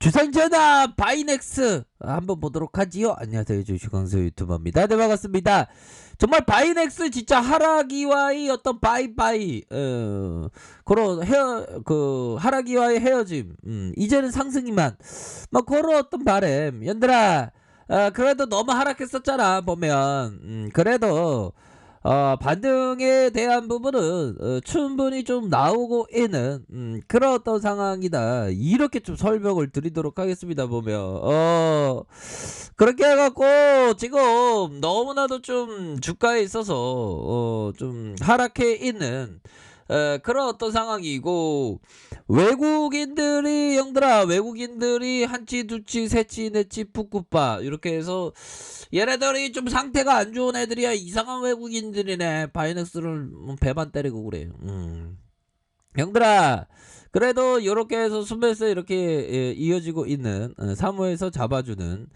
주상전화 바이넥스 한번 보도록 하지요. 안녕하세요, 주식광수 유튜버입니다. 네, 반갑습니다. 정말 바이넥스 진짜 하락이와의 어떤 바이바이 그런 하락이와의 헤어짐, 이제는 상승이만 막 그런 어떤 바램. 연들아, 그래도 너무 하락했었잖아 보면. 그래도 반등에 대한 부분은 충분히 좀 나오고 있는 그런 어떤 상황이다, 이렇게 좀 설명을 드리도록 하겠습니다. 보면 그렇게 해갖고 지금 너무나도 좀 주가에 있어서 좀 하락해 있는 그런 어떤 상황이고, 외국인들이 영들아, 외국인들이 한치 두치 세치 넷치 푸꾸빠 이렇게 해서 얘네들이 좀 상태가 안 좋은 애들이야. 이상한 외국인들이네. 바이넥스를 배만 때리고 그래. 형들아, 그래도 이렇게 해서 순매수 이렇게 이어지고 있는, 사무에서 잡아주는,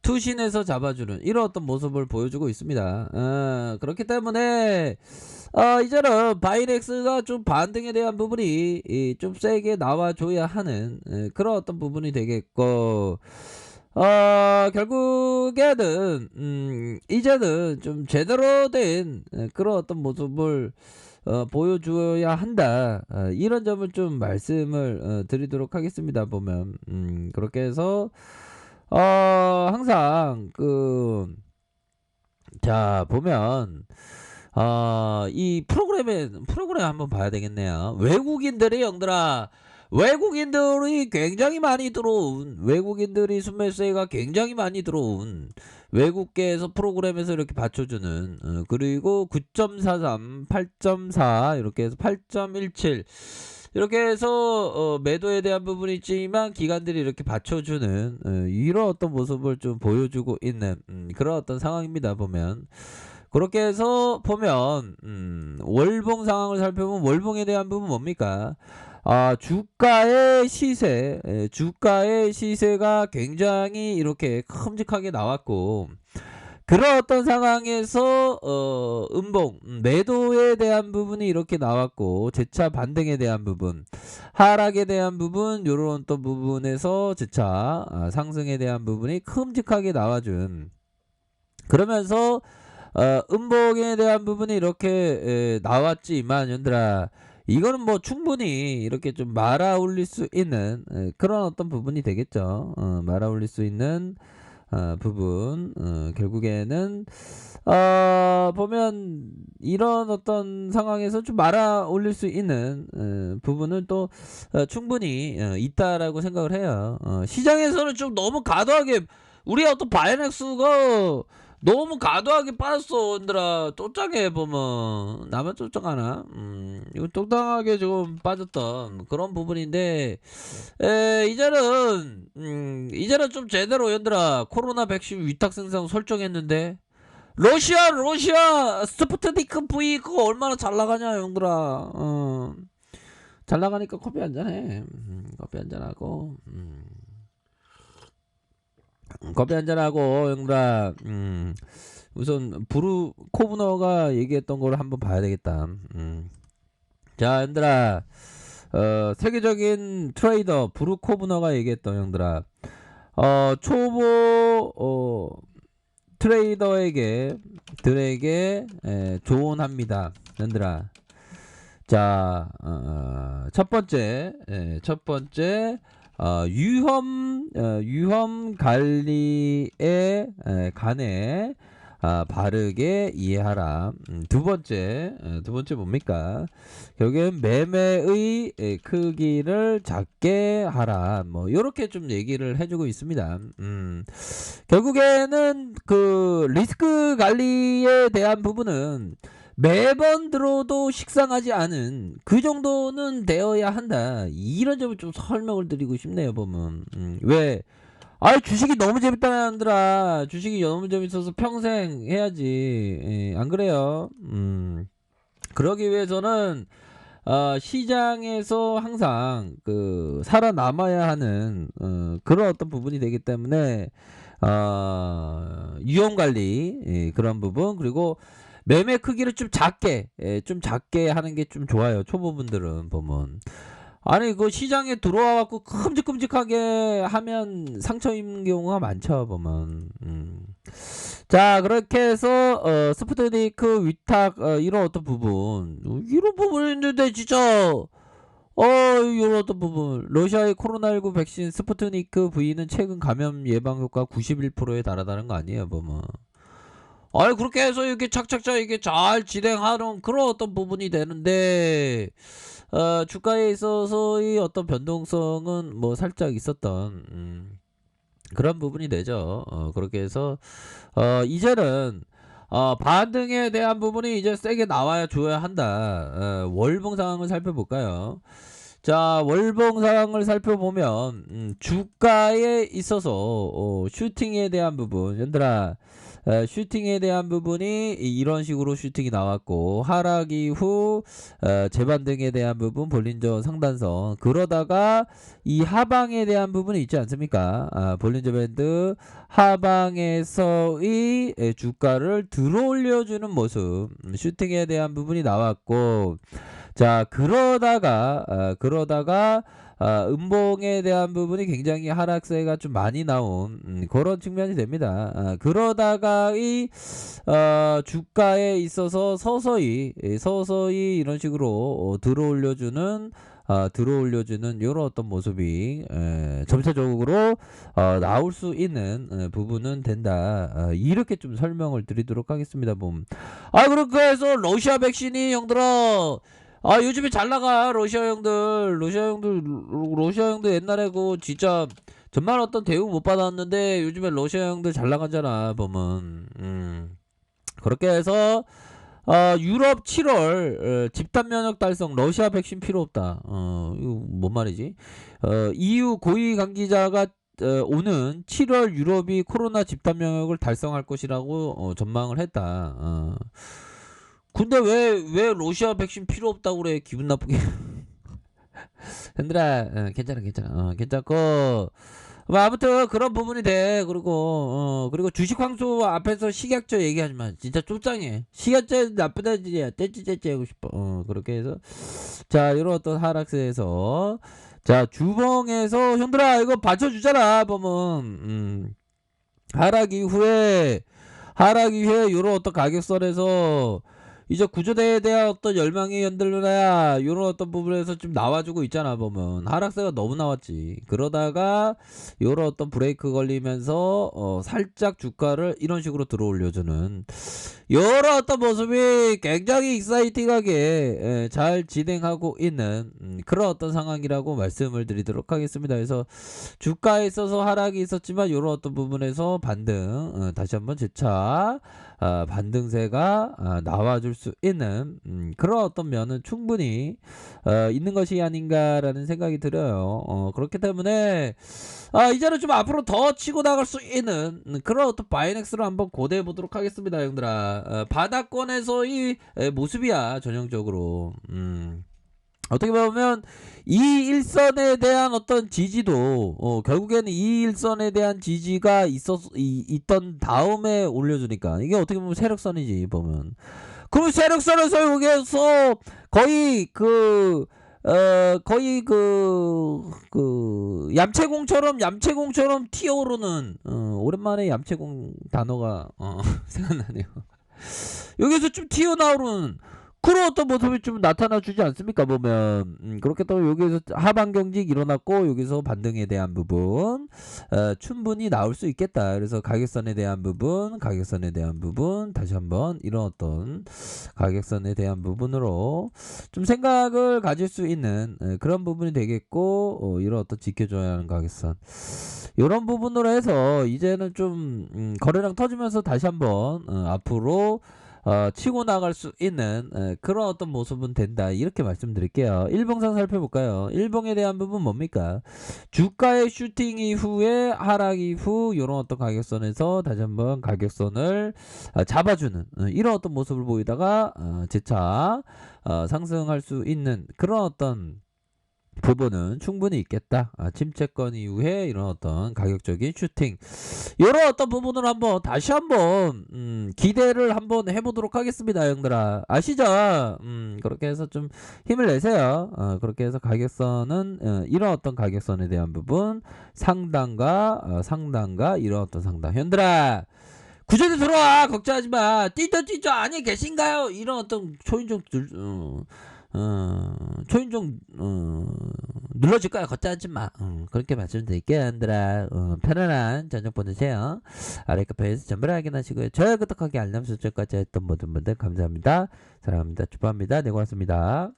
투신에서 잡아주는 이런 어떤 모습을 보여주고 있습니다. 그렇기 때문에 이제는 바이넥스가 좀 반등에 대한 부분이 좀 세게 나와줘야 하는 그런 어떤 부분이 되겠고, 결국에는 이제는 좀 제대로 된 그런 어떤 모습을 보여줘야 한다, 이런 점을 좀 말씀을 드리도록 하겠습니다. 보면 그렇게 해서 항상 자 보면 이 프로그램 한번 봐야 되겠네요. 외국인들이 영들아, 외국인들이 굉장히 많이 들어온, 외국인들이 순매수가 굉장히 많이 들어온 외국계에서 프로그램에서 이렇게 받쳐주는, 그리고 9.43 8.4 이렇게 해서 8.17 이렇게 해서 매도에 대한 부분이 있지만 기관들이 이렇게 받쳐주는 이런 어떤 모습을 좀 보여주고 있는 그런 어떤 상황입니다. 보면 그렇게 해서 보면 월봉 상황을 살펴보면, 월봉에 대한 부분 뭡니까? 주가의 시세가 굉장히 이렇게 큼직하게 나왔고, 그런 어떤 상황에서 음봉 매도에 대한 부분이 이렇게 나왔고, 재차 반등에 대한 부분, 하락에 대한 부분, 요런 또 부분에서 재차 상승에 대한 부분이 큼직하게 나와준, 그러면서 음봉에 대한 부분이 이렇게 나왔지만, 연들아, 이거는 뭐 충분히 이렇게 좀 말아 올릴 수 있는 그런 어떤 부분이 되겠죠. 말아 올릴 수 있는 부분, 결국에는 보면 이런 어떤 상황에서 좀 말아 올릴 수 있는 부분은 또 충분히 있다라고 생각을 해요. 시장에서는 좀 너무 과도하게, 우리 어떤 바이넥스가 너무 과도하게 빠졌어. 얘들아, 쫓아게 보면 나만 쫓아가나? 이거 똑당하게 좀 빠졌던 그런 부분인데, 이제는 좀 제대로, 얘들아, 코로나 백신 위탁 생산 설정했는데, 러시아 스푸트니크 V 그거 얼마나 잘 나가냐, 형들아. 잘 나가니까 커피 한잔해. 커피 한잔하고, 커피 한잔하고, 형들아. 우선 브루 코브너가 얘기했던 걸 한번 봐야 되겠다. 자, 형들아, 세계적인 트레이더 브루 코브너가 얘기했던, 형들아, 초보 트레이더에게 조언합니다, 형들아. 자, 첫 번째 유험 관리에 관해 바르게 이해하라. 두 번째 뭡니까? 결국엔 매매의 크기를 작게 하라. 뭐 요렇게 좀 얘기를 해주고 있습니다. 결국에는 그 리스크 관리에 대한 부분은 매번 들어도 식상하지 않은 그 정도는 되어야 한다, 이런 점을 좀 설명을 드리고 싶네요. 보면 왜 주식이 너무 재밌다 하더라. 주식이 너무 재밌어서 평생 해야지, 안 그래요? 그러기 위해서는 시장에서 항상 살아남아야 하는 그런 어떤 부분이 되기 때문에 위험관리, 그런 부분, 그리고 매매 크기를 좀 작게 하는 게 좀 좋아요. 초보분들은 보면 아니 그 시장에 들어와 갖고 큼직큼직하게 하면 상처 입는 경우가 많죠 보면. 자 그렇게 해서 스푸트니크 위탁 이런 어떤 부분 이런 부분이 있는데 진짜 이런 어떤 부분 러시아의 코로나19 백신 스푸트니크 V는 최근 감염 예방 효과 91%에 달하다는 거 아니에요 보면. 아니 그렇게 해서 이렇게 착착착 이게 잘 진행하는 그런 어떤 부분이 되는데 주가에 있어서의 어떤 변동성은 뭐 살짝 있었던 그런 부분이 되죠. 그렇게 해서 이제는 반등에 대한 부분이 이제 세게 나와야 줘야 한다. 월봉 상황을 살펴볼까요? 자, 월봉 상황을 살펴보면 주가에 있어서 슈팅에 대한 부분, 얘들아, 슈팅에 대한 부분이 이런 식으로 슈팅이 나왔고 하락 이후 재반등에 대한 부분 볼린저 상단선 그러다가 이 하방에 대한 부분이 있지 않습니까? 볼린저 밴드 하방에서의 주가를 들어 올려주는 모습 슈팅에 대한 부분이 나왔고 자 그러다가 음봉에 대한 부분이 굉장히 하락세가 좀 많이 나온 그런 측면이 됩니다. 그러다가 이 주가에 있어서 서서히 이런 식으로 들어올려주는 이런 어떤 모습이 점차적으로 나올 수 있는 부분은 된다. 이렇게 좀 설명을 드리도록 하겠습니다. 그렇게 해서 러시아 백신이 형들아 요즘에 잘 나가 러시아 형들 옛날에 그 진짜 정말 어떤 대우 못 받았는데 요즘에 러시아 형들 잘 나가잖아 보면. 그렇게 해서 유럽 7월 집단 면역 달성 러시아 백신 필요 없다. 이거 뭔 말이지? EU 고위 관계자가 오는 7월 유럽이 코로나 집단 면역을 달성할 것이라고 전망을 했다. 근데 왜 러시아 백신 필요 없다고 그래 기분 나쁘게. 얘들아 괜찮아 괜찮고 뭐 아무튼 그런 부분이 돼. 그리고 주식 황소 앞에서 식약처 얘기하지 마. 진짜 쫄짱해. 식약처 나쁘다 지야 떼찌 하고 싶어. 그렇게 해서 자 이런 어떤 하락세에서 자 주봉에서 형들아 이거 받쳐주잖아 보면 하락 이후에 이런 어떤 가격선에서 이제 구조대에 대한 어떤 열망이 연들려야 이런 어떤 부분에서 좀 나와주고 있잖아 보면. 하락세가 너무 나왔지. 그러다가 이런 어떤 브레이크 걸리면서 살짝 주가를 이런 식으로 들어 올려주는 여러 어떤 모습이 굉장히 익사이팅하게 잘 진행하고 있는 그런 어떤 상황이라고 말씀을 드리도록 하겠습니다. 그래서 주가에 있어서 하락이 있었지만 이런 어떤 부분에서 반등 다시 한번 재차 반등세가 나와줄 수 있는 그런 어떤 면은 충분히 있는 것이 아닌가라는 생각이 들어요. 그렇기 때문에 이제는 좀 앞으로 더 치고 나갈 수 있는 그런 어떤 바이넥스를 한번 고대해 보도록 하겠습니다, 형들아. 바닥권에서의 모습이야 전형적으로. 어떻게 보면 이 일선에 대한 어떤 지지도 결국에는 이 일선에 대한 지지가 있던 다음에 올려주니까 이게 어떻게 보면 세력선이지 보면. 그럼 세력선에서 여기에서 거의 거의 얌체공처럼 튀어오르는 오랜만에 얌체공 단어가 생각나네요. 여기서 좀 튀어나오는 그런 어떤 모습이 좀 나타나 주지 않습니까 보면. 그렇게 또 여기서 하방 경직 일어났고 여기서 반등에 대한 부분 충분히 나올 수 있겠다. 그래서 가격선에 대한 부분 다시 한번 이런 어떤 가격선에 대한 부분으로 좀 생각을 가질 수 있는 그런 부분이 되겠고 이런 어떤 지켜줘야 하는 가격선 이런 부분으로 해서 이제는 좀 거래량 터지면서 다시 한번 앞으로 치고 나갈 수 있는 그런 어떤 모습은 된다 이렇게 말씀드릴게요. 일봉상 살펴볼까요? 일봉에 대한 부분 뭡니까? 주가의 슈팅 이후에 하락 이후 이런 어떤 가격선에서 다시 한번 가격선을 잡아주는 이런 어떤 모습을 보이다가 재차 상승할 수 있는 그런 어떤 부분은 충분히 있겠다. 침체권 이후에 이런 어떤 가격적인 슈팅 이런 어떤 부분을 한번 다시 한번 기대를 한번 해보도록 하겠습니다, 형들아. 아시죠? 그렇게 해서 좀 힘을 내세요. 그렇게 해서 가격선은 이런 어떤 가격선에 대한 부분 상단과 이런 어떤 상단, 형들아. 구조대 들어와 걱정하지 마. 띠져 안에 계신가요? 이런 어떤 초인종 눌러줄 거야. 걱정하지 마. 그렇게 말씀드릴게요, 얘들아. 편안한 저녁 보내세요. 아래 카페에서 전부를 확인하시고요. 좋아요, 구독하기, 알람 설정까지 했던 모든 분들 감사합니다. 사랑합니다. 축복합니다. 네, 고맙습니다.